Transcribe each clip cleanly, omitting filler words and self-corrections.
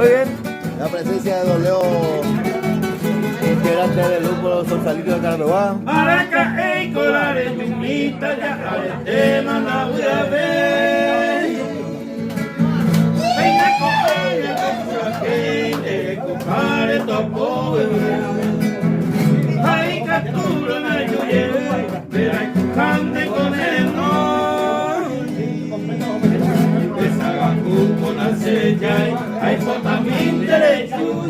Muy bien, la presencia de Don Leo, integrante del grupo Sausalito de Carnaval. Maraca, ey, colare, chumita, ya, te manda una vez. Venga, cojones, que compare topo, ay, captura, na yuye, verá, cante con el no. Esa gacu con la sella, ay, potamín derecho,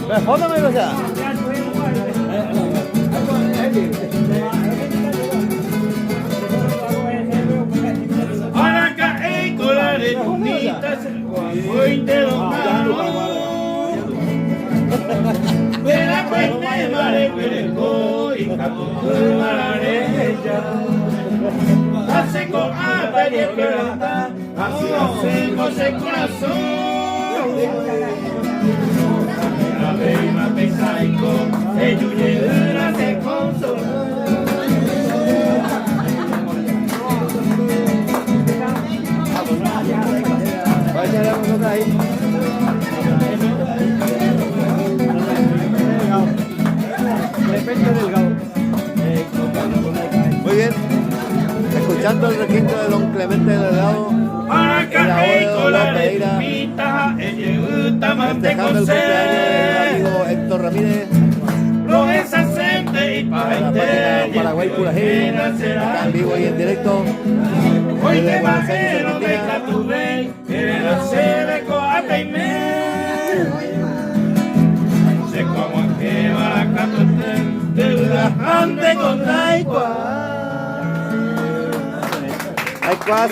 Respóndame, o sea. Araca, ey, colare, chumita, hoy te lo mando. Vera, cuente, mare, cuereco, y capo, marareja. Hace con ata y esperanza, así hacemos el corazón. La reina pesaico, el yuyera se consola. Vaya la nosotros ahí. Muy bien, escuchando el requinto de Don Clemente Delgado, Araca, ey, colare, chumita, festejando el cumpleaños del amigo Héctor Ramírez, y para la página Paraguay Curají, está en vivo y en directo. hoy Desde te Buenos Aires, bajero de Argentina. Catubey, quieren hacer coate y me. Se como que baracato de la ande con la igual. Hay cosas.